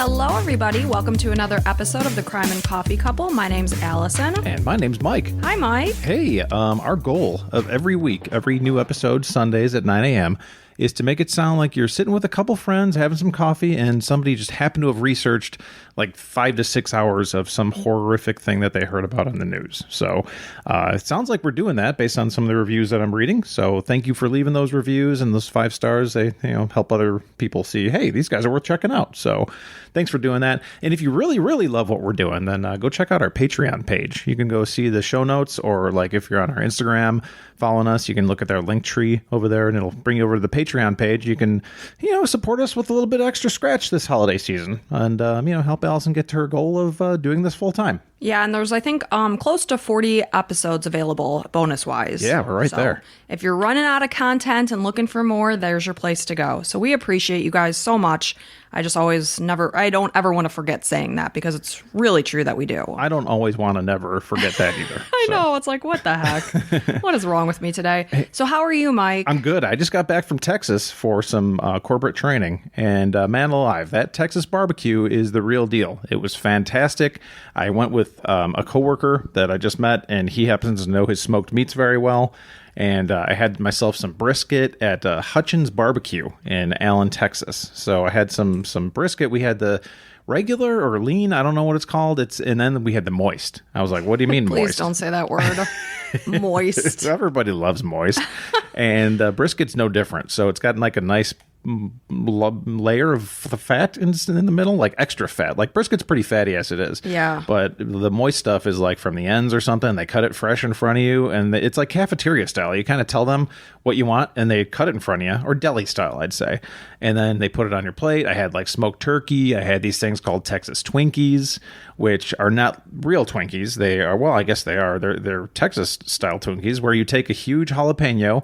Hello, everybody. Welcome to another episode of the Crime and Coffee Couple. My name's Allison. And my name's Mike. Hi, Mike. Hey, our goal of every week, every new episode, Sundays at 9 a.m., is to make it sound like you're sitting with a couple friends, having some coffee, and somebody just happened to have researched like 5 to 6 hours of some horrific thing that they heard about on the news. So it sounds like we're doing that based on some of the reviews that I'm reading. So thank you for leaving those reviews and those 5 stars. They help other people see, hey, these guys are worth checking out. So thanks for doing that. And if you really, really love what we're doing, then go check out our Patreon page. You can go see the show notes, or like if you're on our Instagram following us, you can look at our link tree over there and it'll bring you over to the Patreon page. You can, support us with a little bit of extra scratch this holiday season and, help Allison get to her goal of doing this full time. Yeah, and there's, I think, close to 40 episodes available bonus-wise. Yeah, we're right there. If you're running out of content and looking for more, there's your place to go. So we appreciate you guys so much. I don't ever want to forget saying that because it's really true that we do. I don't always want to never forget that either. I know. It's like, what the heck? What is wrong with me today? So how are you, Mike? I'm good. I just got back from Texas for some corporate training. And man alive, that Texas barbecue is the real deal. It was fantastic. I went with a coworker that I just met, and he happens to know his smoked meats very well. And I had myself some brisket at Hutchins Barbecue in Allen, Texas. So I had some brisket. We had the regular or lean, I don't know what it's called. And then we had the moist. I was like, what do you mean moist? Please don't say that word. Moist. Everybody loves moist. And brisket's no different. So it's got like a nice layer of fat in the middle, like extra fat. Like brisket's pretty fatty as it is. Yeah. But the moist stuff is like from the ends or something. They cut it fresh in front of you, and it's like cafeteria style. You kind of tell them what you want, and they cut it in front of you, or deli style, I'd say. And then they put it on your plate. I had like smoked turkey. I had these things called Texas Twinkies, which are not real Twinkies. They are, well, I guess they are. They're Texas style Twinkies, where you take a huge jalapeno,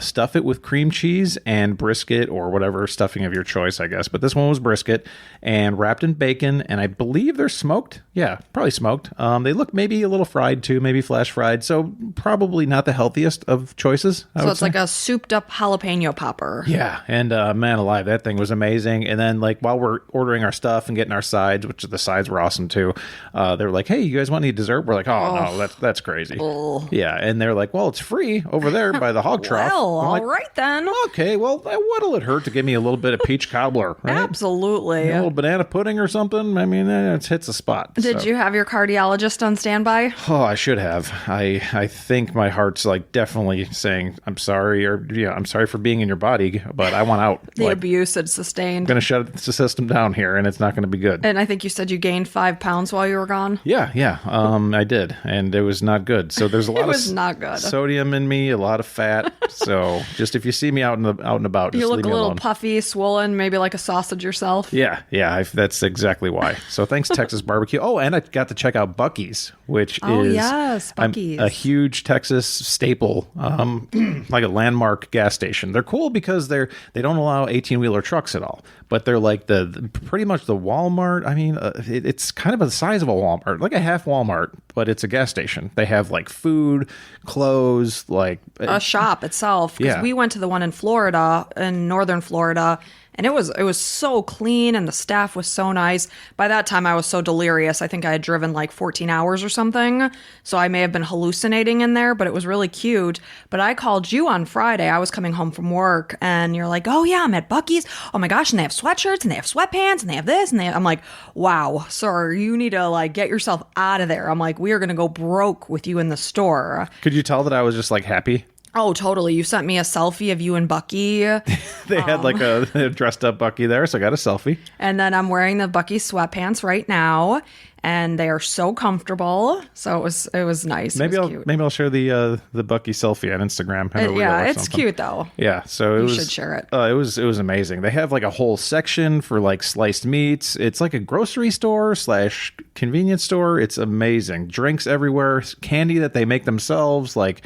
stuff it with cream cheese and brisket or whatever stuffing of your choice, I guess. But this one was brisket and wrapped in bacon. And I believe they're smoked. Yeah, probably smoked. They look maybe a little fried too, maybe flash fried. So probably not the healthiest of choices. So it's like a souped up jalapeno popper. Yeah. And man alive, that thing was amazing. And then like while we're ordering our stuff and getting our sides, which the sides were awesome too, they were like, hey, you guys want any dessert? We're like, no, that's crazy. Oh. Yeah. And they're like, well, it's free over there by the hog trough. Well, all right then. Okay, well, what'll it hurt to give me a little bit of peach cobbler, right? Absolutely. A little banana pudding or something? I mean, it hits a spot. Did you have your cardiologist on standby? Oh, I should have. I think my heart's like definitely saying, I'm sorry, or I'm sorry for being in your body, but I want out. The abuse it sustained. I'm going to shut the system down here, and it's not going to be good. And I think you said you gained 5 pounds while you were gone? Yeah. I did, and it was not good. So there's a lot of not good. Sodium in me, a lot of fat, so just if you see me out and about, just you look leave me a little alone. Puffy, swollen, maybe like a sausage yourself. Yeah, that's exactly why. So thanks, Texas Barbecue. Oh, and I got to check out Buc-ee's, which is yes, Buc-ee's. A huge Texas staple, like a landmark gas station. They're cool because they don't allow 18-wheeler trucks at all, but they're like the pretty much the Walmart. I mean, it's kind of the size of a Walmart, like a half Walmart, but it's a gas station. They have like food, clothes, like a shop itself. Because we went to the one in Florida, in northern Florida, and it was so clean and the staff was so nice. By that time, I was so delirious. I think I had driven like 14 hours or something. So I may have been hallucinating in there, but it was really cute. But I called you on Friday. I was coming home from work and you're like, oh yeah, I'm at Buc-ee's. Oh my gosh. And they have sweatshirts and they have sweatpants and they have this. And I'm like, wow, sir, you need to like get yourself out of there. I'm like, we are going to go broke with you in the store. Could you tell that I was just like happy? Oh, totally. You sent me a selfie of you and Bucky. They had like a dressed up Bucky there, so I got a selfie. And then I'm wearing the Bucky sweatpants right now, and they are so comfortable. So it was nice. Maybe I'll share the Bucky selfie on Instagram. It's cute though. Yeah, so you should share it. It was amazing. They have like a whole section for like sliced meats. It's like a grocery store / convenience store. It's amazing. Drinks everywhere, candy that they make themselves, like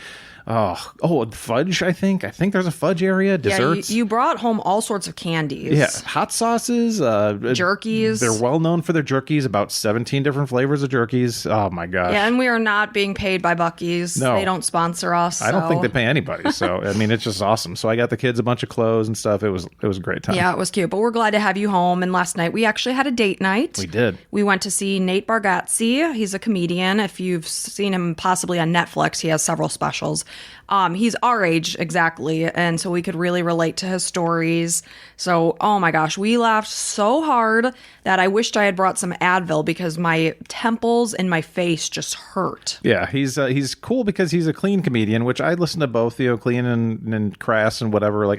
Fudge, I think. I think there's a fudge area. Desserts. Yeah, you brought home all sorts of candies. Yeah, hot sauces. Jerkies. They're well known for their jerkies, about 17 different flavors of jerkies. Oh, my gosh. Yeah, and we are not being paid by Buc-ee's. No. They don't sponsor us. I don't think they pay anybody. So, I mean, it's just awesome. So I got the kids a bunch of clothes and stuff. It was a great time. Yeah, it was cute. But we're glad to have you home. And last night we actually had a date night. We did. We went to see Nate Bargatze. He's a comedian. If you've seen him possibly on Netflix, he has several specials. He's our age exactly, and so we could really relate to his stories. So, oh my gosh, we laughed so hard that I wished I had brought some Advil because my temples and my face just hurt. Yeah, he's cool because he's a clean comedian, which I listen to both, clean and crass and whatever. Like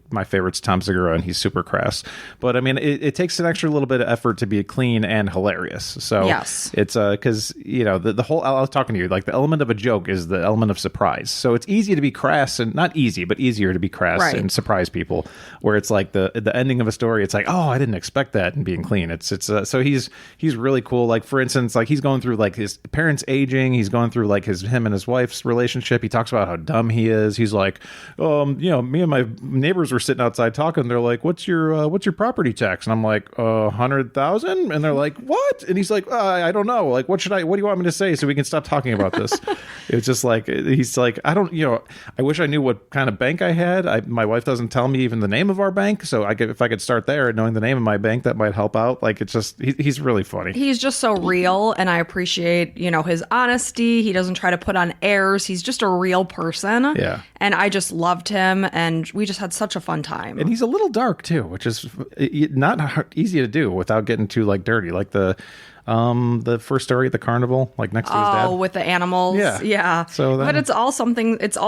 my favorite's Tom Segura, and he's super crass. But I mean, it takes an extra little bit of effort to be clean and hilarious. So yes, it's because the whole, I was talking to you, like the element of a joke is the element of surprise. So it's easy to be crass, and not easy, but easier to be crass and surprise people. Where it's like the ending of a story, it's like, oh, I didn't expect that, and being clean. It's so he's really cool. Like for instance, like he's going through like his parents aging. He's going through like him and his wife's relationship. He talks about how dumb he is. He's like, me and my neighbors were sitting outside talking. They're like, what's your property tax? And I'm like, 100,000. And they're like, what? And he's like, I don't know. Like, what do you want me to say so we can stop talking about this? It's just like, he's like, I don't, I wish I knew what kind of bank I had. My wife doesn't tell me even the name of our bank. So if I could start there, knowing the name of my bank, that might help out. Like, it's just, he's really funny. He's just so real. And I appreciate, his honesty. He doesn't try to put on airs. He's just a real person. Yeah. And I just loved him. And we just had such a fun time. And he's a little dark too, which is not easy to do without getting too like dirty. Like the first story at the carnival, like next to his dad. Oh, with the animals. Yeah. So but it's all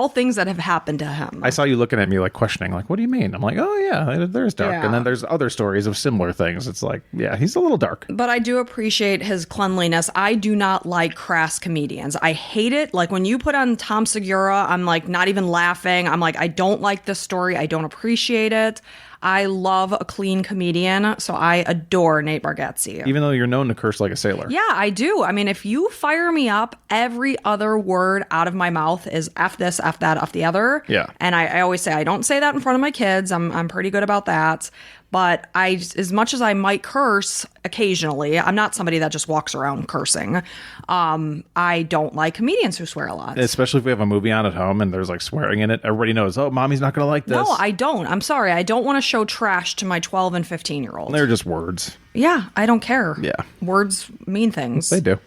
things that have happened to him. I saw you looking at me like questioning, like, what do you mean? I'm like, oh yeah, there's dark. Yeah. And then there's other stories of similar things. It's like, yeah, he's a little dark. But I do appreciate his cleanliness. I do not like crass comedians. I hate it. Like when you put on Tom Segura, I'm like not even laughing. I'm like, I don't like this story. I don't appreciate it. I love a clean comedian, so I adore Nate Bargatze. Even though you're known to curse like a sailor. Yeah, I do. I mean, if you fire me up, every other word out of my mouth is F this, F that, F the other. Yeah. And I always say I don't say that in front of my kids. I'm pretty good about that. But as much as I might curse occasionally, I'm not somebody that just walks around cursing. I don't like comedians who swear a lot. Especially if we have a movie on at home and there's like swearing in it. Everybody knows, oh, mommy's not going to like this. No, I don't. I'm sorry. I don't want to show trash to my 12 and 15-year-olds. They're just words. Yeah, I don't care. Yeah. Words mean things. They do.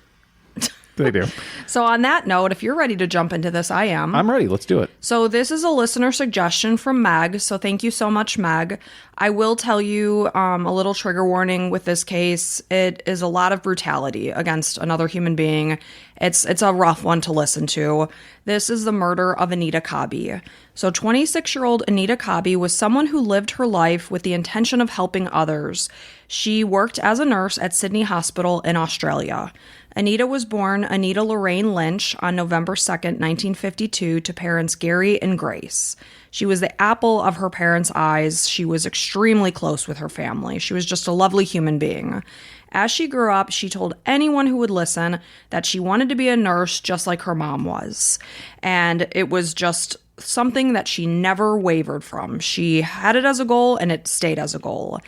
They do. So on that note, if you're ready to jump into this, I am. I'm ready. Let's do it. So this is a listener suggestion from Meg. So thank you so much, Meg. I will tell you a little trigger warning with this case. It is a lot of brutality against another human being. It's a rough one to listen to. This is the murder of Anita Cobby. So 26-year-old Anita Cobby was someone who lived her life with the intention of helping others. She worked as a nurse at Sydney Hospital in Australia. Anita was born Anita Lorraine Lynch on November 2nd, 1952, to parents Gary and Grace. She was the apple of her parents' eyes. She was extremely close with her family. She was just a lovely human being. As she grew up, she told anyone who would listen that she wanted to be a nurse just like her mom was. And it was just something that she never wavered from. She had it as a goal, and it stayed as a goal.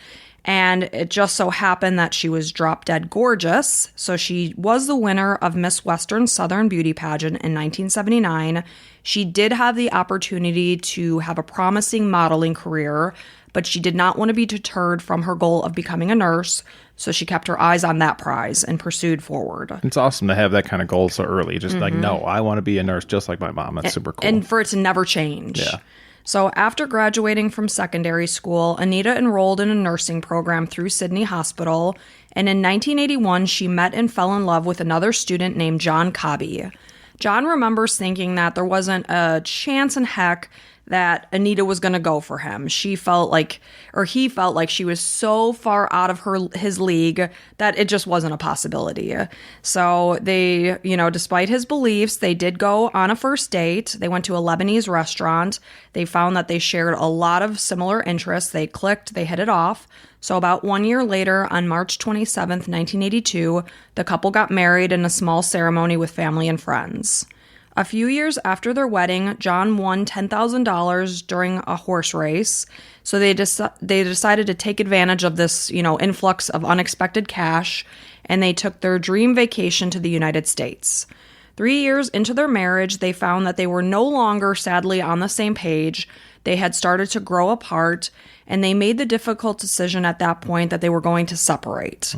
And it just so happened that she was drop dead gorgeous. So she was the winner of Miss Western Southern Beauty Pageant in 1979. She did have the opportunity to have a promising modeling career, but she did not want to be deterred from her goal of becoming a nurse. So she kept her eyes on that prize and pursued forward. It's awesome to have that kind of goal so early. Just like, no, I want to be a nurse just like my mom. That's super cool. And for it to never change. Yeah. So after graduating from secondary school, Anita enrolled in a nursing program through Sydney Hospital, and in 1981, she met and fell in love with another student named John Cobby. John remembers thinking that there wasn't a chance in heck that Anita was going to go for him. He felt like she was so far out of his league that it just wasn't a possibility. So they, despite his beliefs, they did go on a first date. They went to a Lebanese restaurant. They found that they shared a lot of similar interests. They clicked, they hit it off. So about 1 year later, on March 27th, 1982, the couple got married in a small ceremony with family and friends. A few years after their wedding, John won $10,000 during a horse race. So they decided to take advantage of this, influx of unexpected cash, and they took their dream vacation to the United States. 3 years into their marriage, they found that they were no longer, sadly, on the same page. They had started to grow apart, and they made the difficult decision at that point that they were going to separate.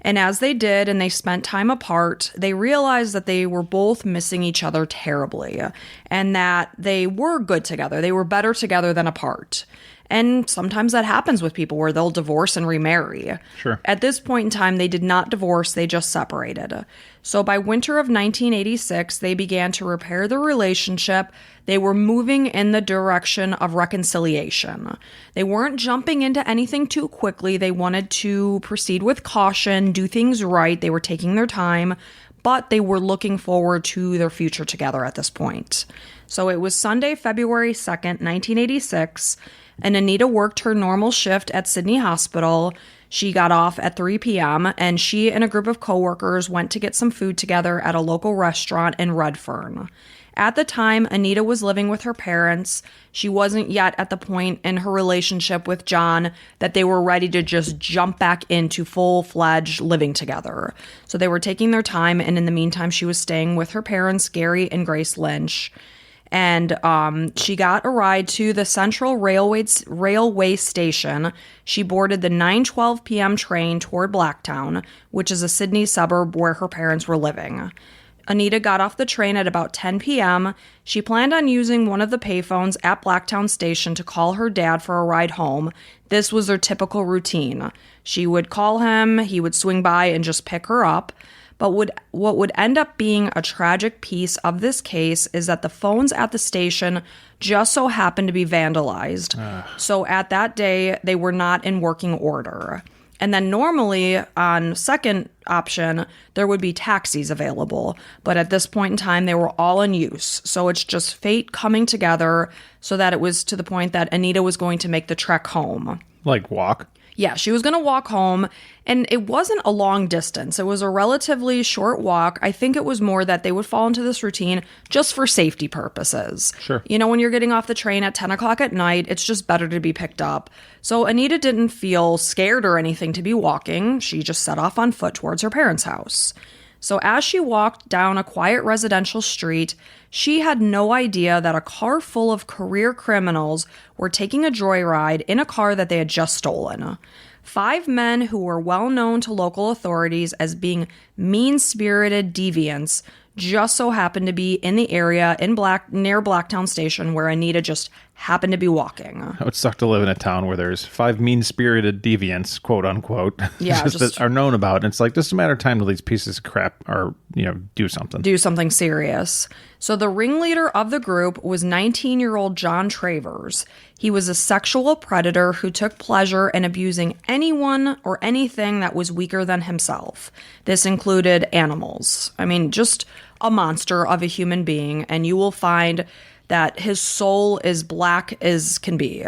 And as they did, and they spent time apart, they realized that they were both missing each other terribly, and that they were good together. They were better together than apart. And sometimes that happens with people where they'll divorce and remarry. Sure. At this point in time, they did not divorce, they just separated. So by winter of 1986, they began to repair their relationship. They were moving in the direction of reconciliation. They weren't jumping into anything too quickly. They wanted to proceed with caution, do things right. They were taking their time, but they were looking forward to their future together at this point. So it was Sunday, February 2nd, 1986, and Anita worked her normal shift at Sydney Hospital. She got off at 3 p.m., and she and a group of coworkers went to get some food together at a local restaurant in Redfern. At the time, Anita was living with her parents. She wasn't yet at the point in her relationship with John that they were ready to just jump back into full-fledged living together. So they were taking their time, and in the meantime, she was staying with her parents, Gary and Grace Lynch. And she got a ride to the Central Railway Station. She boarded the 9:12 p.m. train toward Blacktown, which is a Sydney suburb where her parents were living. Anita got off the train at about 10 p.m. She planned on using one of the payphones at Blacktown Station to call her dad for a ride home. This was their typical routine. She would call him, he would swing by and just pick her up. But what would end up being a tragic piece of this case is that the phones at the station just so happened to be vandalized. So at that day, they were not in working order. And then normally, on second option, there would be taxis available. But at this point in time, they were all in use. So it's just fate coming together so that it was to the point that Anita was going to make the trek home. Like walk? Yeah, she was going to walk home, and it wasn't a long distance. It was a relatively short walk. I think it was more that they would fall into this routine just for safety purposes. Sure. When you're getting off the train at 10 o'clock at night, it's just better to be picked up. So Anita didn't feel scared or anything to be walking. She just set off on foot towards her parents' house. So as she walked down a quiet residential street, she had no idea that a car full of career criminals were taking a joyride in a car that they had just stolen. 5 men who were well known to local authorities as being mean-spirited deviants just so happened to be in the area near Blacktown Station where Anita just happened to be walking. It would suck to live in a town where there's 5 mean-spirited deviants, quote unquote, yeah, that are known about. And it's like, just a matter of time till these pieces of crap are, do something. Do something serious. So the ringleader of the group was 19-year-old John Travers. He was a sexual predator who took pleasure in abusing anyone or anything that was weaker than himself. This included animals. I mean, just a monster of a human being, and you will find that his soul is black as can be.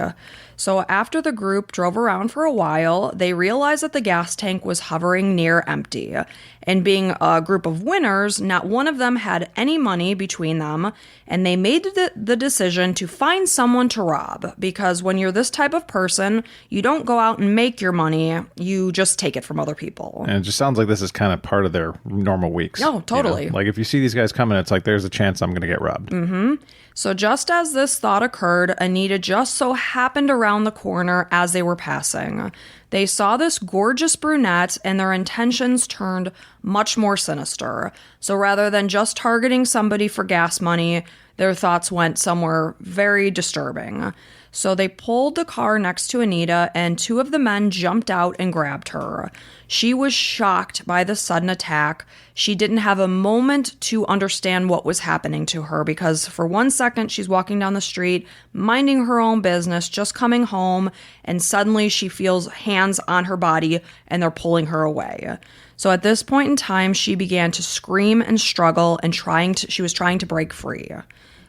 So after the group drove around for a while, they realized that the gas tank was hovering near empty. And being a group of winners, not one of them had any money between them, and they made the decision to find someone to rob, because when you're this type of person, you don't go out and make your money, you just take it from other people. And it just sounds like this is kind of part of their normal weeks. Oh, totally. Like if you see these guys coming, it's like there's a chance I'm going to get robbed. Mm-hmm. So just as this thought occurred, Anita just so happened around the corner as they were passing. They saw this gorgeous brunette, and their intentions turned much more sinister. So rather than just targeting somebody for gas money, their thoughts went somewhere very disturbing. So they pulled the car next to Anita, and 2 of the men jumped out and grabbed her. She was shocked by the sudden attack. She didn't have a moment to understand what was happening to her, because for 1 second she's walking down the street, minding her own business, just coming home, and suddenly she feels hands on her body and they're pulling her away. So at this point in time, she began to scream and struggle, and she was trying to break free.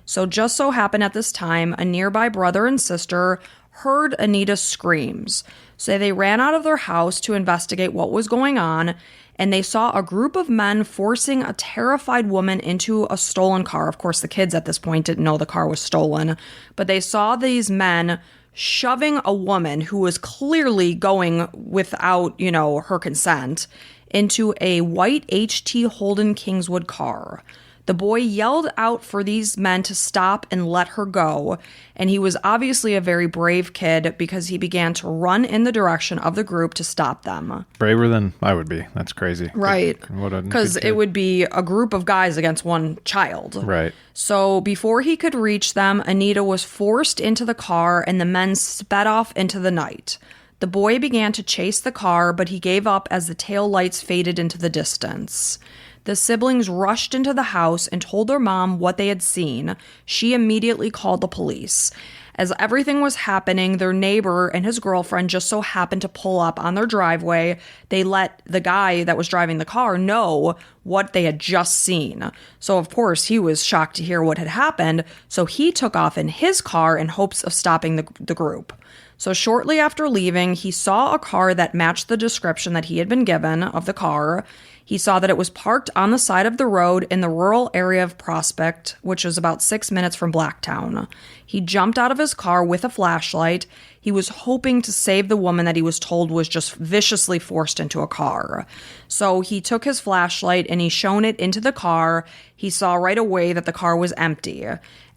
So just so happened at this time, a nearby brother and sister heard Anita's screams. So they ran out of their house to investigate what was going on, and they saw a group of men forcing a terrified woman into a stolen car. Of course, the kids at this point didn't know the car was stolen, but they saw these men shoving a woman who was clearly going without, her consent into a white HT Holden Kingswood car. The boy yelled out for these men to stop and let her go, and he was obviously a very brave kid because he began to run in the direction of the group to stop them. Braver than I would be. That's crazy. Right. Because it would be a group of guys against one child. Right. So before he could reach them, Anita was forced into the car, and the men sped off into the night. The boy began to chase the car, but he gave up as the tail lights faded into the distance. The siblings rushed into the house and told their mom what they had seen. She immediately called the police. As everything was happening, their neighbor and his girlfriend just so happened to pull up on their driveway. They let the guy that was driving the car know what they had just seen. So, of course, he was shocked to hear what had happened, so he took off in his car in hopes of stopping the group. So shortly after leaving, he saw a car that matched the description that he had been given of the car. He saw that it was parked on the side of the road in the rural area of Prospect, which is about 6 minutes from Blacktown. He jumped out of his car with a flashlight. He was hoping to save the woman that he was told was just viciously forced into a car. So he took his flashlight and he shone it into the car. He saw right away that the car was empty.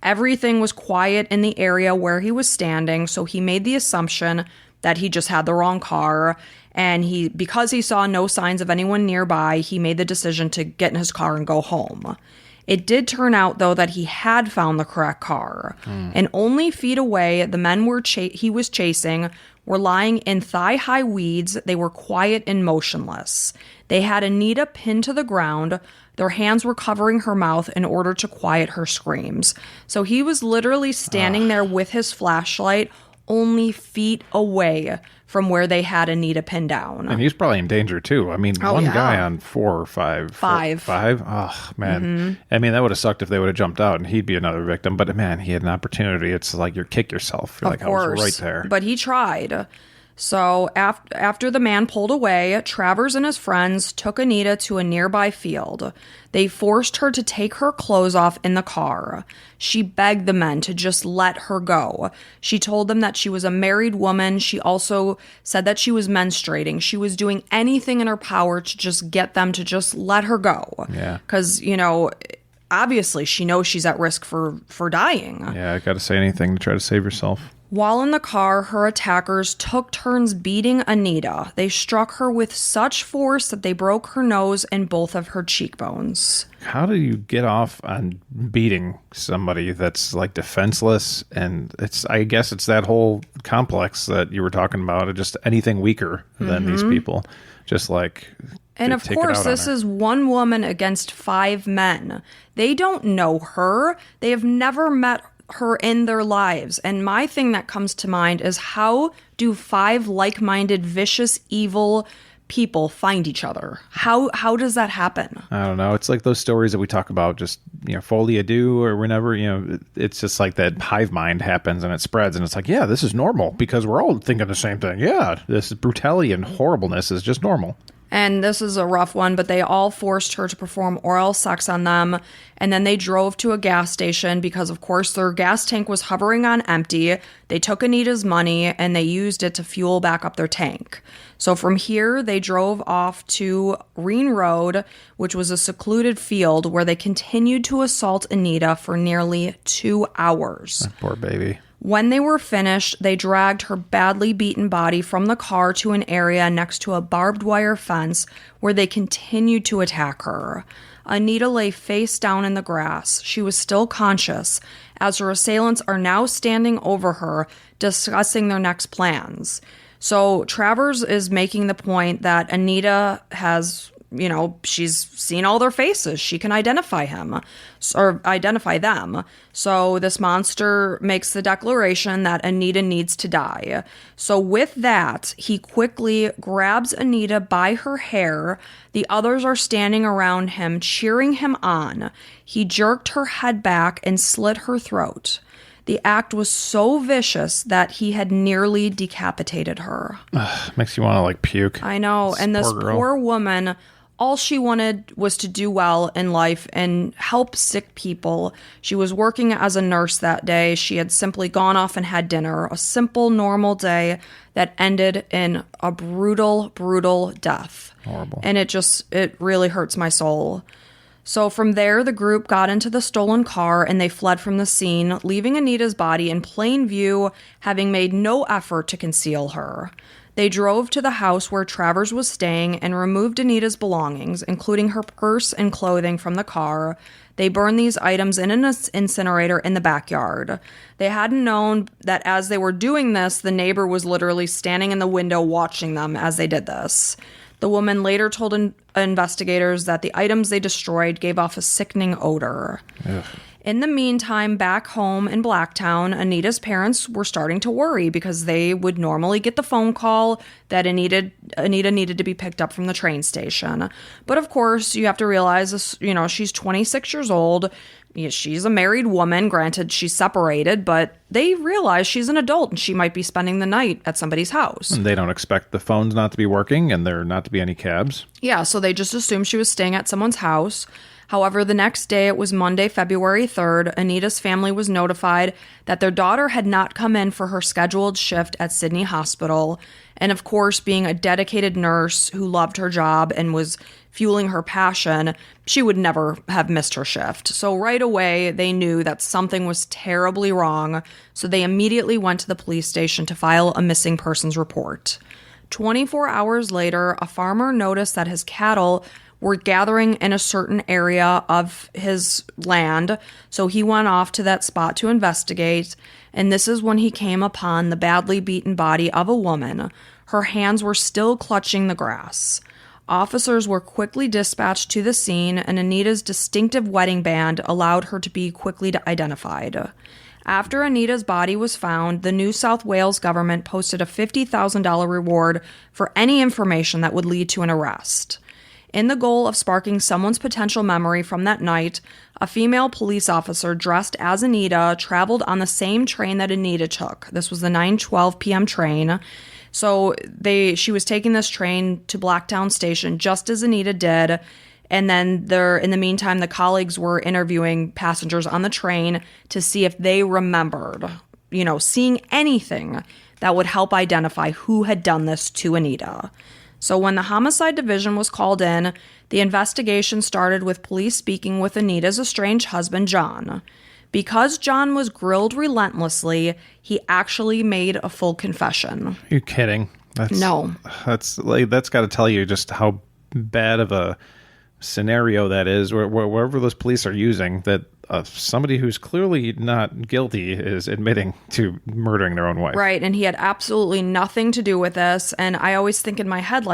Everything was quiet in the area where he was standing, so he made the assumption that he just had the wrong car. And because he saw no signs of anyone nearby, he made the decision to get in his car and go home. It did turn out, though, that he had found the correct car. And only feet away, the men he was chasing were lying in thigh-high weeds. They were quiet and motionless. They had Anita pinned to the ground. Their hands were covering her mouth in order to quiet her screams. So he was literally standing there with his flashlight only feet away from where they had Anita pinned down. And he's probably in danger, too. I mean, one guy on 4 or 5. Five. Oh, man. I mean, that would have sucked if they would have jumped out and he'd be another victim. But, man, he had an opportunity. It's like you kick yourself. You're of course, I was right there. But he tried. So after the man pulled away, Travers and his friends took Anita to a nearby field. They forced her to take her clothes off in the car. She begged the men to just let her go. She told them that she was a married woman. She also said that she was menstruating. She was doing anything in her power to just get them to just let her go. Yeah. Because, obviously she knows she's at risk for dying. Yeah, I got to say anything to try to save yourself. While in the car, her attackers took turns beating Anita. They struck her with such force that they broke her nose and both of her cheekbones. How do you get off on beating somebody that's like defenseless? And I guess it's that whole complex that you were talking about, just anything weaker than these people. Just like... And of course, this is one woman against 5 men. They don't know her. They have never met her in their lives. And my thing that comes to mind is, how do 5 like-minded, vicious, evil people find each other? How does that happen? I don't know. It's like those stories that we talk about, just, folie à deux or whenever, it's just like that hive mind happens and it spreads and it's like, yeah, this is normal because we're all thinking the same thing. Yeah, this brutality and horribleness is just normal. And this is a rough one, but they all forced her to perform oral sex on them. And then they drove to a gas station because, of course, their gas tank was hovering on empty. They took Anita's money and they used it to fuel back up their tank. So from here, they drove off to Reen Road, which was a secluded field where they continued to assault Anita for nearly 2 hours. That poor baby. When they were finished, they dragged her badly beaten body from the car to an area next to a barbed wire fence where they continued to attack her. Anita lay face down in the grass. She was still conscious, as her assailants are now standing over her, discussing their next plans. So Travers is making the point that Anita has... she's seen all their faces. She can identify him or identify them. So this monster makes the declaration that Anita needs to die. So with that, he quickly grabs Anita by her hair. The others are standing around him, cheering him on. He jerked her head back and slit her throat. The act was so vicious that he had nearly decapitated her. Makes you want to like puke. I know. And this poor woman, all she wanted was to do well in life and help sick people. She was working as a nurse that day. She had simply gone off and had dinner. A simple, normal day that ended in a brutal, brutal death. Horrible. And it really hurts my soul. So from there, the group got into the stolen car and they fled from the scene, leaving Anita's body in plain view, having made no effort to conceal her. They drove to the house where Travers was staying and removed Anita's belongings, including her purse and clothing, from the car. They burned these items in an incinerator in the backyard. They hadn't known that as they were doing this, the neighbor was literally standing in the window watching them as they did this. The woman later told investigators that the items they destroyed gave off a sickening odor. Ugh. In the meantime, back home in Blacktown, Anita's parents were starting to worry because they would normally get the phone call that Anita needed to be picked up from the train station. But of course, you have to realize this, she's 26 years old. She's a married woman. Granted, she's separated, but they realize she's an adult and she might be spending the night at somebody's house. And they don't expect the phones not to be working and there not to be any cabs. Yeah, so they just assumed she was staying at someone's house. However, the next day, it was Monday, February 3rd, Anita's family was notified that their daughter had not come in for her scheduled shift at Sydney Hospital. And of course, being a dedicated nurse who loved her job and was fueling her passion, she would never have missed her shift. So right away, they knew that something was terribly wrong. So they immediately went to the police station to file a missing persons report. 24 hours later, a farmer noticed that his cattle were gathering in a certain area of his land, so he went off to that spot to investigate, and this is when he came upon the badly beaten body of a woman. Her hands were still clutching the grass. Officers were quickly dispatched to the scene, and Anita's distinctive wedding band allowed her to be quickly identified. After Anita's body was found, the New South Wales government posted a $50,000 reward for any information that would lead to an arrest. In the goal of sparking someone's potential memory from that night, a female police officer dressed as Anita traveled on the same train that Anita took. This was the 9:12 p.m. train. So she was taking this train to Blacktown Station just as Anita did. And then in the meantime, the colleagues were interviewing passengers on the train to see if they remembered, seeing anything that would help identify who had done this to Anita. So when the homicide division was called in, the investigation started with police speaking with Anita's estranged husband, John. Because John was grilled relentlessly, he actually made a full confession. You're kidding. No. That's got to tell you just how bad of a scenario that is, wherever those police are using, that somebody who's clearly not guilty is admitting to murdering their own wife. Right, and he had absolutely nothing to do with this. And I always think in my head,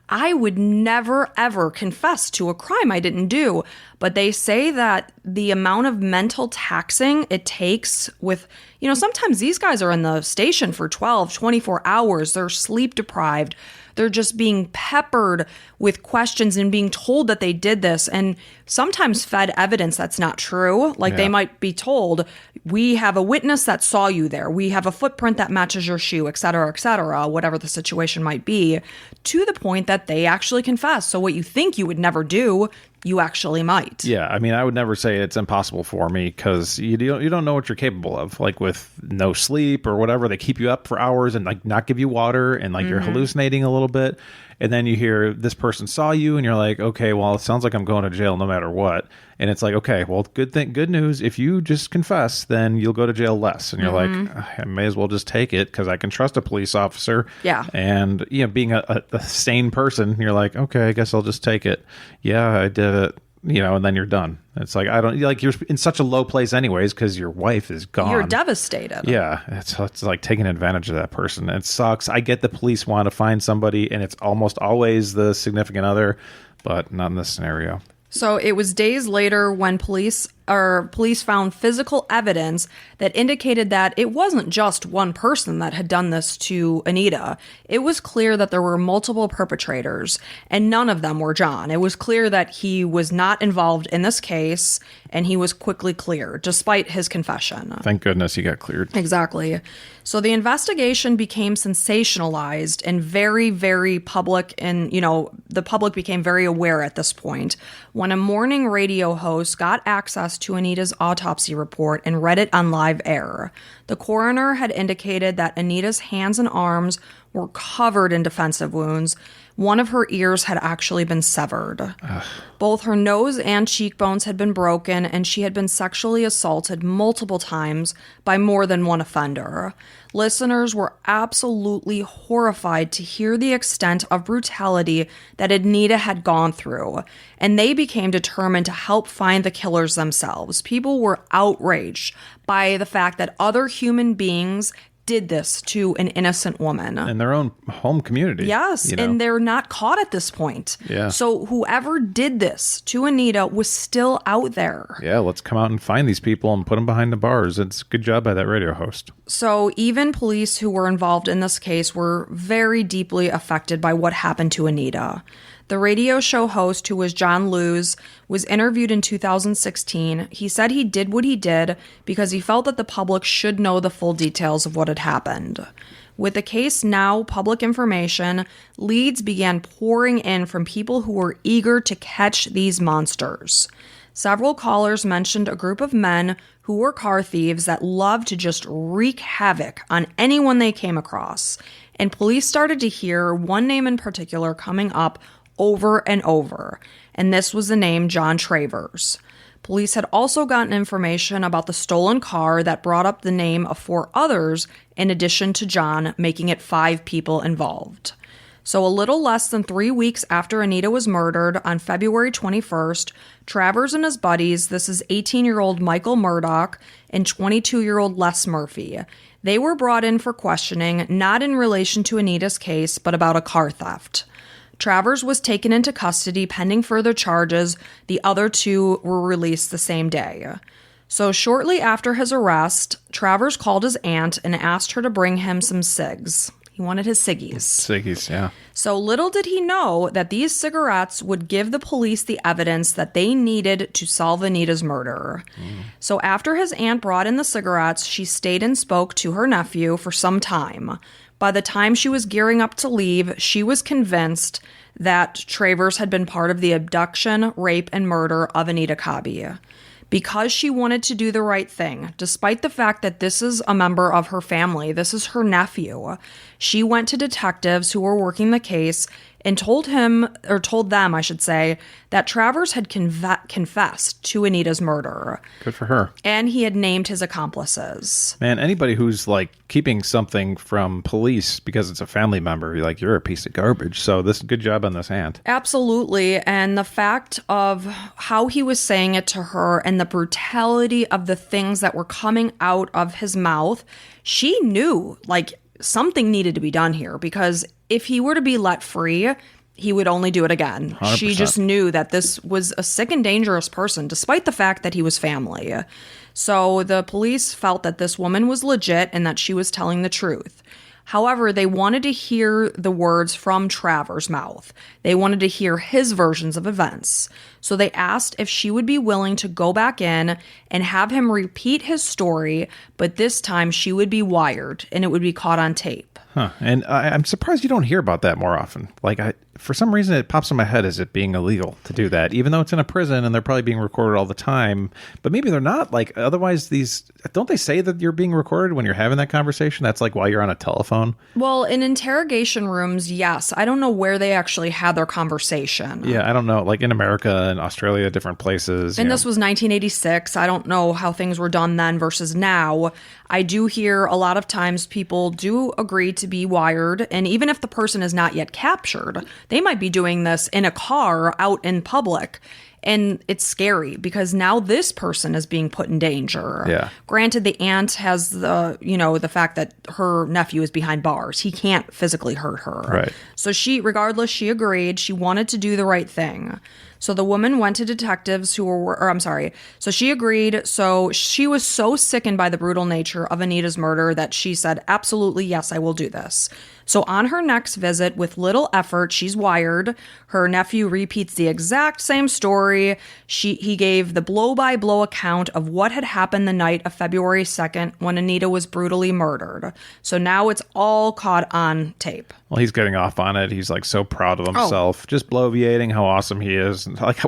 I would never, ever confess to a crime I didn't do. But they say that the amount of mental taxing it takes with, sometimes these guys are in the station for 12, 24 hours. They're sleep deprived. They're just being peppered with questions and being told that they did this, and sometimes fed evidence that's not true. They might be told, we have a witness that saw you there. We have a footprint that matches your shoe, et cetera, whatever the situation might be, to the point that they actually confess. So what you think you would never do, you actually might. Yeah, I mean, I would never say it's impossible for me because you don't know what you're capable of. With no sleep or whatever, they keep you up for hours and not give you water and you're hallucinating a little bit. And then you hear this person saw you and you're like, okay, well, it sounds like I'm going to jail no matter what. And it's like, okay, well, good news. If you just confess, then you'll go to jail less. And you're like, I may as well just take it because I can trust a police officer. Yeah. And, being a sane person, you're like, okay, I guess I'll just take it. Yeah, I did it. And then you're done. It's you're in such a low place anyways because your wife is gone. You're devastated. Yeah. It's like taking advantage of that person. It sucks. I get the police want to find somebody and it's almost always the significant other, but not in this scenario. So it was days later when police police found physical evidence that indicated that it wasn't just one person that had done this to Anita. It was clear that there were multiple perpetrators, and none of them were John. It was clear that he was not involved in this case, and he was quickly cleared, despite his confession. Thank goodness he got cleared. Exactly. So the investigation became sensationalized and very, very public, and, the public became very aware at this point when a morning radio host got access to Anita's autopsy report and read it on live air. The coroner had indicated that Anita's hands and arms were covered in defensive wounds. One of her ears had actually been severed. Ugh. Both her nose and cheekbones had been broken, and she had been sexually assaulted multiple times by more than one offender. Listeners were absolutely horrified to hear the extent of brutality that Anita had gone through, and they became determined to help find the killers themselves. People were outraged by the fact that other human beings did this to an innocent woman. In their own home community. Yes, and they're not caught at this point. Yeah. So whoever did this to Anita was still out there. Yeah, let's come out and find these people and put them behind the bars. It's a good job by that radio host. So even police who were involved in this case were very deeply affected by what happened to Anita. The radio show host, who was John Lewis, was interviewed in 2016. He said he did what he did because he felt that the public should know the full details of what had happened. With the case now public information, leads began pouring in from people who were eager to catch these monsters. Several callers mentioned a group of men who were car thieves that loved to just wreak havoc on anyone they came across. And police started to hear one name in particular coming up over and over, and this was the name John Travers. Police had also gotten information about the stolen car that brought up the name of 4 others in addition to John, making it 5 people involved. So a little less than 3 weeks after Anita was murdered on February 21st, Travers and his buddies, this is 18-year-old Michael Murdoch and 22-year-old Les Murphy, they were brought in for questioning, not in relation to Anita's case, but about a car theft. Travers was taken into custody pending further charges. The other 2 were released the same day. So shortly after his arrest, Travers called his aunt and asked her to bring him some cigs. He wanted his ciggies. Ciggies, yeah. So little did he know that these cigarettes would give the police the evidence that they needed to solve Anita's murder. So after his aunt brought in the cigarettes, she stayed and spoke to her nephew for some time. By the time she was gearing up to leave, she was convinced that Travers had been part of the abduction, rape, and murder of Anita Cobby. Because she wanted to do the right thing, despite the fact that this is a member of her family, this is her nephew, she went to detectives who were working the case and told them, that Travers had confessed to Anita's murder. Good for her. And he had named his accomplices. Man, anybody who's keeping something from police because it's a family member, you're a piece of garbage. So this good job on this aunt. Absolutely. And the fact of how he was saying it to her and the brutality of the things that were coming out of his mouth, she knew something needed to be done here, because if he were to be let free, he would only do it again. 100%. She just knew that this was a sick and dangerous person, despite the fact that he was family. So the police felt that this woman was legit and that she was telling the truth. However, they wanted to hear the words from Travers' mouth. They wanted to hear his versions of events. So they asked if she would be willing to go back in and have him repeat his story, but this time she would be wired and it would be caught on tape. Huh. And I'm surprised you don't hear about that more often. For some reason, it pops in my head as it being illegal to do that, even though it's in a prison and they're probably being recorded all the time. But maybe they're not. Otherwise, don't they say that you're being recorded when you're having that conversation? That's while you're on a telephone. Well, in interrogation rooms, yes. I don't know where they actually had their conversation. Yeah, I don't know. In America and Australia, different places. And this was 1986. I don't know how things were done then versus now. I do hear a lot of times people do agree to be wired. And even if the person is not yet captured, they might be doing this in a car out in public. And it's scary because now this person is being put in danger. Yeah. Granted, the aunt has the fact that her nephew is behind bars. He can't physically hurt her. Right. So regardless, she agreed. She wanted to do the right thing. So the woman went to detectives so she agreed. So she was so sickened by the brutal nature of Anita's murder that she said, absolutely, yes, I will do this. So on her next visit, with little effort, she's wired. Her nephew repeats the exact same story. He gave the blow-by-blow account of what had happened the night of February 2nd when Anita was brutally murdered. So now it's all caught on tape. Well, he's getting off on it. He's like so proud of himself, just bloviating how awesome he is. Like,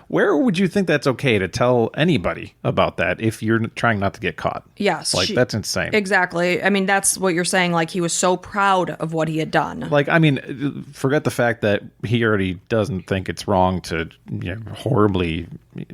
where would you think that's okay to tell anybody about that if you're trying not to get caught? Yes. Like, that's insane. Exactly. I mean, that's what you're saying. Like, he was so proud of what he had done. Like, I mean, forget the fact that he already doesn't think it's wrong to horribly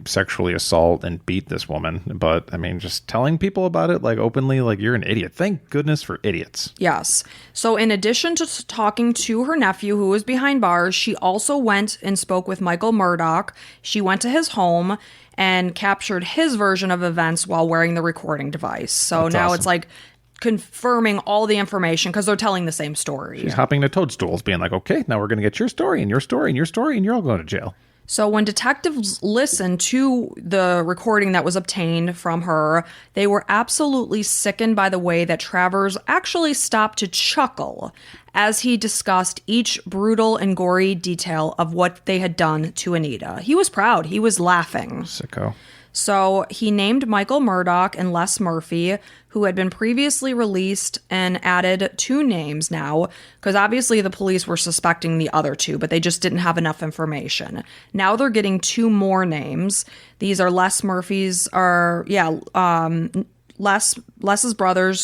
sexually assault and beat this woman. But, I mean, just telling people about it, like, openly, like, you're an idiot. Thank goodness for idiots. Yes. So in addition to talking to her nephew who was behind bars, she also went and spoke with Michael Murdoch. She went to his home and captured his version of events while wearing the recording device. So That's now awesome. It's like confirming all the information because they're telling the same story. She's hopping to toadstools, being like, okay, now we're going to get your story and your story and your story, and you're all going to jail. So when detectives listened to the recording that was obtained from her, they were absolutely sickened by the way that Travers actually stopped to chuckle as he discussed each brutal and gory detail of what they had done to Anita. He was proud. He was laughing. Sicko. So he named Michael Murdoch and Les Murphy, who had been previously released, and added 2 names now, because obviously the police were suspecting the other 2, but they just didn't have enough information. Now they're getting 2 more names. These are Les's brothers,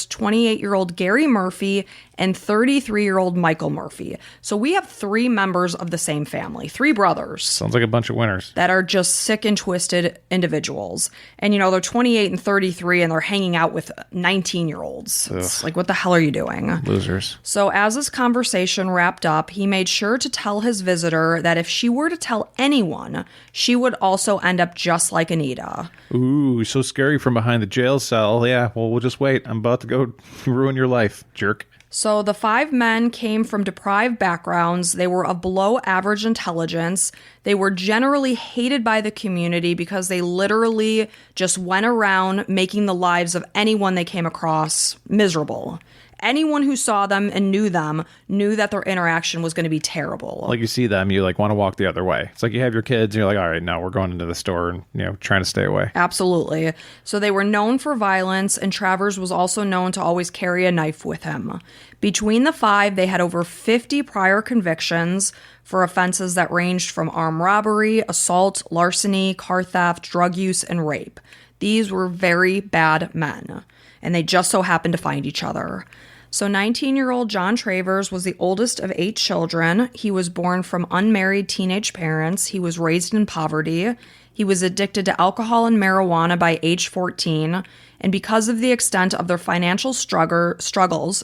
28-year-old Gary Murphy and 33-year-old Michael Murphy. So we have 3 members of the same family, 3 brothers. Sounds like a bunch of winners. That are just sick and twisted individuals. And, they're 28 and 33 and they're hanging out with 19-year-olds. It's like, what the hell are you doing? Losers. So as this conversation wrapped up, he made sure to tell his visitor that if she were to tell anyone, she would also end up just like Anita. Ooh, so scary from behind the jail cell. Yeah, well, we'll just wait. I'm about to go ruin your life, jerk. So the 5 men came from deprived backgrounds. They were of below average intelligence. They were generally hated by the community because they literally just went around making the lives of anyone they came across miserable. Anyone who saw them and knew them knew that their interaction was going to be terrible. Like, you see them, you like want to walk the other way. It's like you have your kids and you're like, all right, now we're going into the store and, trying to stay away. Absolutely. So they were known for violence, and Travers was also known to always carry a knife with him. Between the 5, they had over 50 prior convictions for offenses that ranged from armed robbery, assault, larceny, car theft, drug use, and rape. These were very bad men, and they just so happened to find each other. So 19-year-old John Travers was the oldest of 8 children. He was born from unmarried teenage parents. He was raised in poverty. He was addicted to alcohol and marijuana by age 14. And because of the extent of their financial struggles,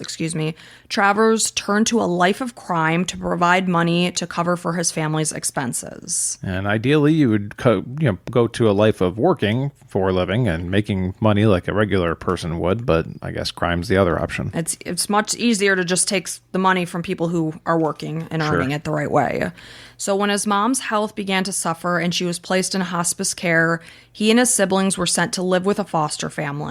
Travers turned to a life of crime to provide money to cover for his family's expenses. And ideally, you would go to a life of working for a living and making money like a regular person would, but I guess crime's the other option. It's much easier to just take the money from people who are working and earning it the right way. So when his mom's health began to suffer and she was placed in hospice care, he and his siblings were sent to live with a foster family.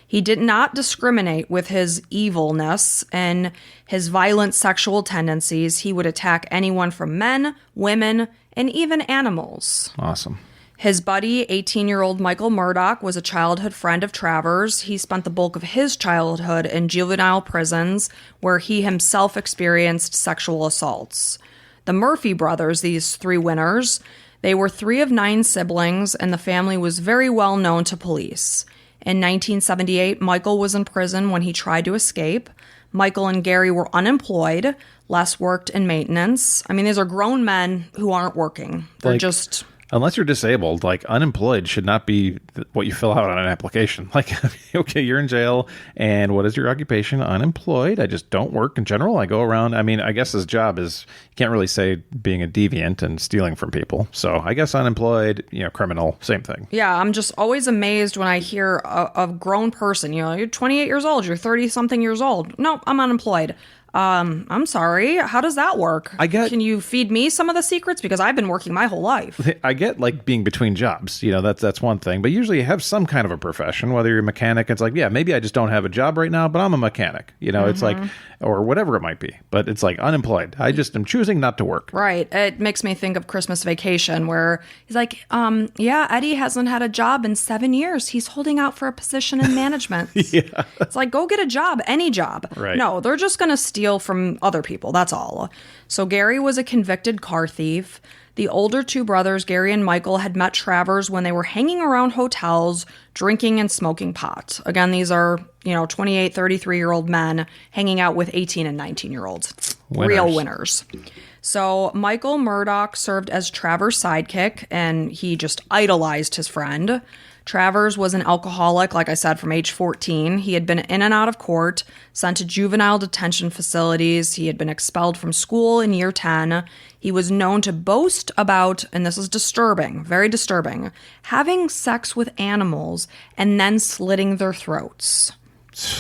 He did not discriminate with his evilness and his violent sexual tendencies. He would attack anyone from men, women, and even animals. Awesome. His buddy, 18-year-old Michael Murdoch, was a childhood friend of Travers. He spent the bulk of his childhood in juvenile prisons where he himself experienced sexual assaults. The Murphy brothers, these 3 winners, they were 3 of 9 siblings, and the family was very well known to police. In 1978, Michael was in prison when he tried to escape. Michael and Gary were unemployed. Les worked in maintenance. I mean, these are grown men who aren't working. They're just... Unless you're disabled, like unemployed should not be what you fill out on an application. Like, okay, you're in jail, and what is your occupation? Unemployed. I just don't work in general. I go around. I mean, I guess his job is, you can't really say being a deviant and stealing from people. So I guess unemployed, criminal, same thing. Yeah, I'm just always amazed when I hear a grown person, you're 28 years old, you're 30 something years old. No, I'm unemployed. I'm sorry. How does that work? Can you feed me some of the secrets? Because I've been working my whole life. I get like being between jobs, that's one thing, but usually you have some kind of a profession, whether you're a mechanic, it's like, yeah, maybe I just don't have a job right now, but I'm a mechanic, it's like, or whatever it might be, but it's like unemployed. I just am choosing not to work. Right. It makes me think of Christmas Vacation where he's like, yeah, Eddie hasn't had a job in 7 years. He's holding out for a position in management. Yeah. It's like, go get a job, any job. Right. No, they're just going to steal from other people. That's all. So Gary was a convicted car thief. The older two brothers, Gary and Michael, had met Travers when they were hanging around hotels, drinking and smoking pot. Again, these are, 28, 33-year-old men hanging out with 18 and 19-year-olds. Real winners. So Michael Murdoch served as Travers' sidekick, and he just idolized his friend. Travers was an alcoholic, like I said, from age 14. He had been in and out of court, sent to juvenile detention facilities. He had been expelled from school in year 10. He was known to boast about, and this is disturbing, very disturbing, having sex with animals and then slitting their throats.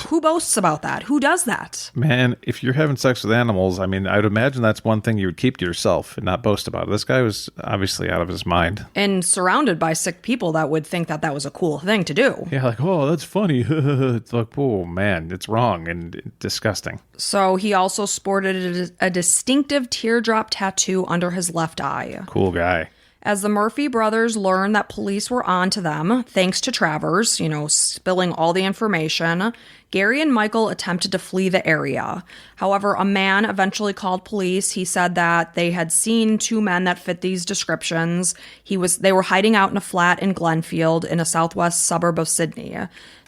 Who boasts about that? Who does that? Man, if you're having sex with animals, I mean, I'd imagine that's one thing you would keep to yourself and not boast about. This guy was obviously out of his mind. And surrounded by sick people that would think that was a cool thing to do. Yeah, like, oh, that's funny. It's like, oh, man, it's wrong and disgusting. So he also sported a distinctive teardrop tattoo under his left eye. Cool guy. As the Murphy brothers learned that police were on to them, thanks to Travers, spilling all the information, Gary and Michael attempted to flee the area. However, a man eventually called police. He said that they had seen two men that fit these descriptions. They were hiding out in a flat in Glenfield in a southwest suburb of Sydney.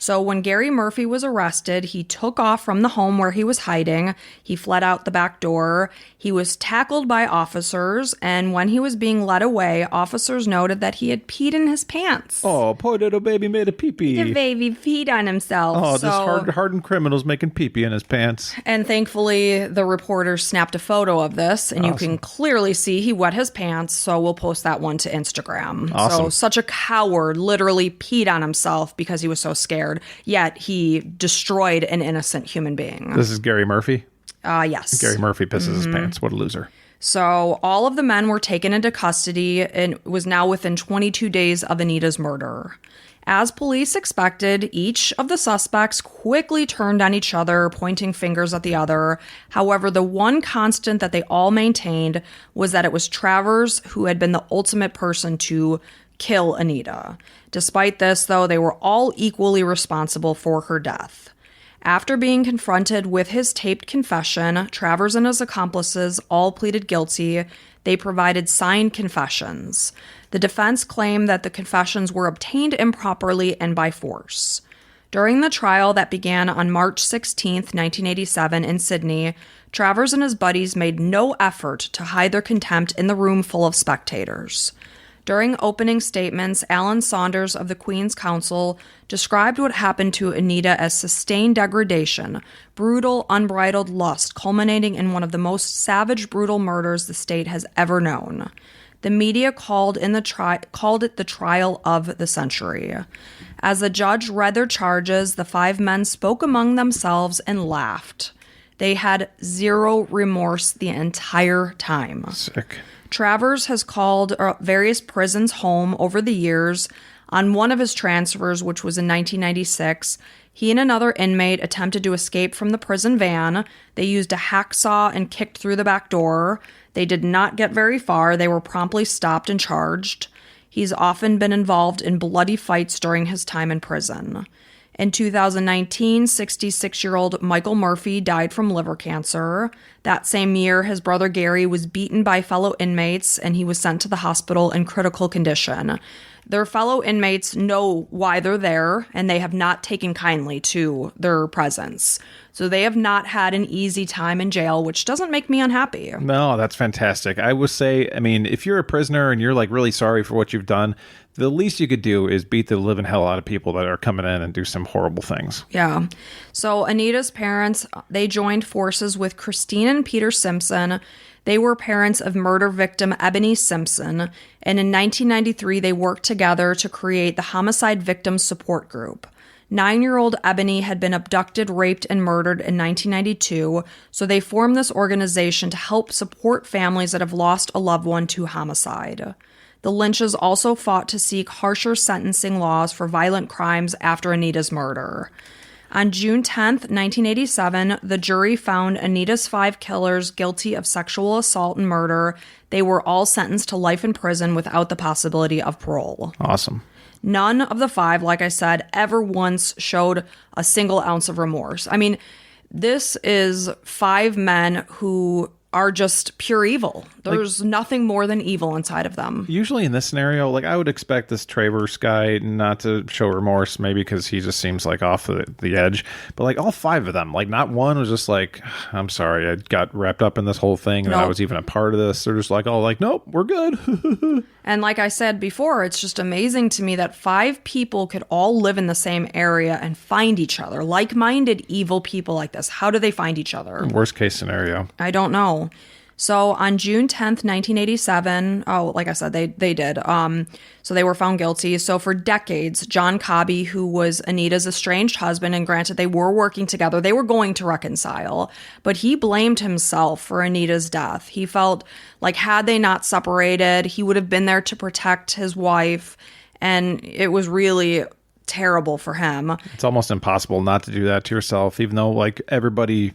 So when Gary Murphy was arrested, he took off from the home where he was hiding. He fled out the back door. He was tackled by officers, and when he was being led away, officers noted that he had peed in his pants. Oh, poor little baby made a pee-pee. The baby peed on himself. Oh, this hardened criminal's making pee-pee in his pants. And thankfully, the reporter snapped a photo of this, and awesome. You can clearly see he wet his pants, so we'll post that one to Instagram. Awesome. So such a coward literally peed on himself because he was so scared, yet he destroyed an innocent human being. This is Gary Murphy? Yes. Gary Murphy pisses his pants. What a loser. So all of the men were taken into custody, and it was now within 22 days of Anita's murder. As police expected, each of the suspects quickly turned on each other, pointing fingers at the other. However, the one constant that they all maintained was that it was Travers who had been the ultimate person to kill Anita. Despite this, though, they were all equally responsible for her death. After being confronted with his taped confession, Travers and his accomplices all pleaded guilty. They provided signed confessions. The defense claimed that the confessions were obtained improperly and by force. During the trial that began on March 16, 1987 in Sydney, Travers and his buddies made no effort to hide their contempt in the room full of spectators. During opening statements, Alan Saunders of the Queen's Counsel described what happened to Anita as sustained degradation, brutal, unbridled lust, culminating in one of the most savage, brutal murders the state has ever known. The media called it the trial of the century. As the judge read their charges, the five men spoke among themselves and laughed. They had zero remorse the entire time. Sick. Travers has called various prisons home over the years. On one of his transfers, which was in 1996, he and another inmate attempted to escape from the prison van. They used a hacksaw and kicked through the back door. They did not get very far. They were promptly stopped and charged. He's often been involved in bloody fights during his time in prison. In 2019, 66-year-old Michael Murphy died from liver cancer. That same year, his brother Gary was beaten by fellow inmates, and he was sent to the hospital in critical condition. Their fellow inmates know why they're there, and they have not taken kindly to their presence. So they have not had an easy time in jail, which doesn't make me unhappy. No, that's fantastic. I would say, I mean, if you're a prisoner and you're like really sorry for what you've done, the least you could do is beat the living hell out of people that are coming in and do some horrible things. Yeah. So Anita's parents, they joined forces with Christine and Peter Simpson. They were parents of murder victim Ebony Simpson. And in 1993, they worked together to create the Homicide Victims Support Group. 9-year-old Ebony had been abducted, raped, and murdered in 1992, so they formed this organization to help support families that have lost a loved one to homicide. The Lynches also fought to seek harsher sentencing laws for violent crimes after Anita's murder. On June 10th, 1987, the jury found Anita's 5 killers guilty of sexual assault and murder. They were all sentenced to life in prison without the possibility of parole. Awesome. None of the 5, like I said, ever once showed a single ounce of remorse. I mean, this is 5 men who are just pure evil. There's nothing more than evil inside of them. Usually in this scenario, like I would expect this Travers guy not to show remorse, maybe because he just seems like off the edge. But like all 5 of them, like not one was just like, I'm sorry, I got wrapped up in this whole thing and I was even a part of this. They're just like, oh, like, nope, we're good. And like I said before, it's just amazing to me that 5 people could all live in the same area and find each other. Like-minded evil people like this. How do they find each other? Worst case scenario. I don't know. So on June 10th, 1987, like I said, they did. So they were found guilty. So for decades, John Cobby, who was Anita's estranged husband, and granted they were working together, they were going to reconcile, but he blamed himself for Anita's death. He felt like had they not separated, he would have been there to protect his wife, and it was really terrible for him. It's almost impossible not to do that to yourself, even though like everybody,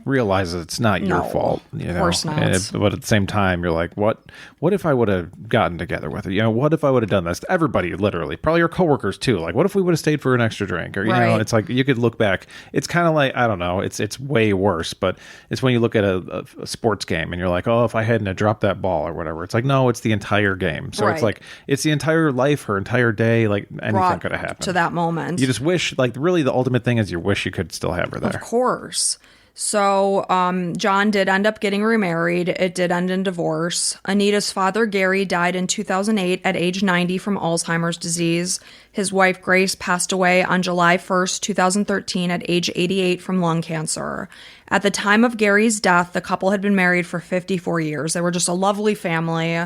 realizes it's not your fault. Of course not. But at the same time, you're like, what if I would have gotten together with it? What if I would have done this? Everybody, literally, probably your coworkers too. Like, what if we would have stayed for an extra drink? Or, it's like you could look back. It's kind of like, I don't know, it's way worse, but it's when you look at a sports game and you're like, oh, if I hadn't have dropped that ball or whatever. It's like, no, it's the entire game. So it's like, it's the entire life, her entire day, like anything could have happened. To that moment. You just wish, like, really the ultimate thing is you wish you could still have her there. Of course. So John did end up getting remarried. It did end in divorce. Anita's father, Gary, died in 2008 at age 90 from Alzheimer's disease. His wife, Grace, passed away on July 1st, 2013 at age 88 from lung cancer. At the time of Gary's death, the couple had been married for 54 years. They were just a lovely family.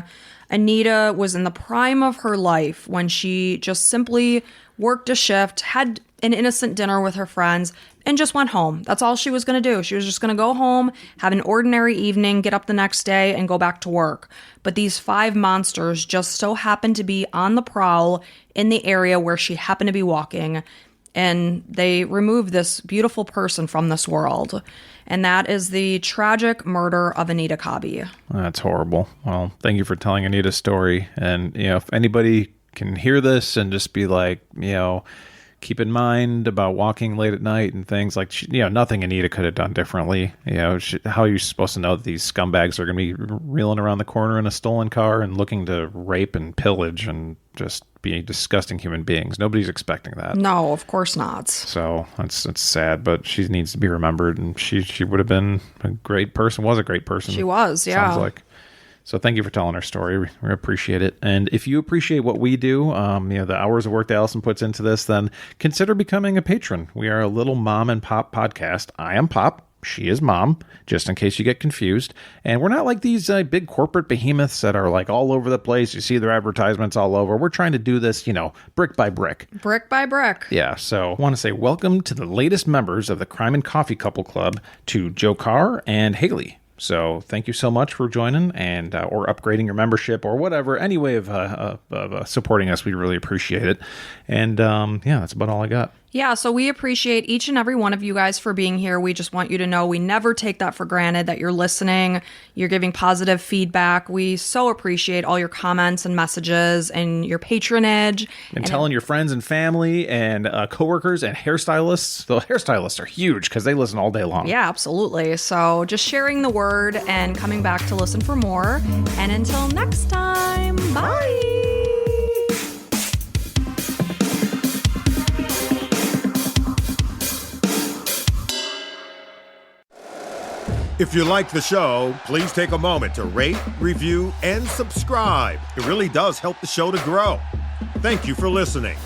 Anita was in the prime of her life when she just simply worked a shift, had an innocent dinner with her friends, and just went home. That's all she was going to do. She was just going to go home, have an ordinary evening, get up the next day, and go back to work. But these 5 monsters just so happened to be on the prowl in the area where she happened to be walking, and they removed this beautiful person from this world. And that is the tragic murder of Anita Cobby. That's horrible. Well, thank you for telling Anita's story. And, if anybody can hear this and just be like, keep in mind about walking late at night and things like, nothing Anita could have done differently. How are you supposed to know that these scumbags are going to be reeling around the corner in a stolen car and looking to rape and pillage and just be disgusting human beings? Nobody's expecting that. No, of course not. So it's sad, but she needs to be remembered, and she would have been a great person, was a great person. She was, yeah. Sounds like. So thank you for telling our story. We appreciate it. And if you appreciate what we do, the hours of work that Allison puts into this, then consider becoming a patron. We are a little mom and pop podcast. I am Pop. She is Mom, just in case you get confused. And we're not like these big corporate behemoths that are like all over the place. You see their advertisements all over. We're trying to do this, brick by brick. Brick by brick. Yeah. So I want to say welcome to the latest members of the Crime and Coffee Couple Club, to Joe Carr and Haley. So thank you so much for joining and or upgrading your membership or whatever. Any way of supporting us, we really appreciate it. And that's about all I got. Yeah, so we appreciate each and every one of you guys for being here. We just want you to know we never take that for granted, that you're listening, you're giving positive feedback. We so appreciate all your comments and messages and your patronage. And telling your friends and family and coworkers and hairstylists. The hairstylists are huge because they listen all day long. Yeah, absolutely. So just sharing the word and coming back to listen for more. And until next time, bye. If you like the show, please take a moment to rate, review, and subscribe. It really does help the show to grow. Thank you for listening.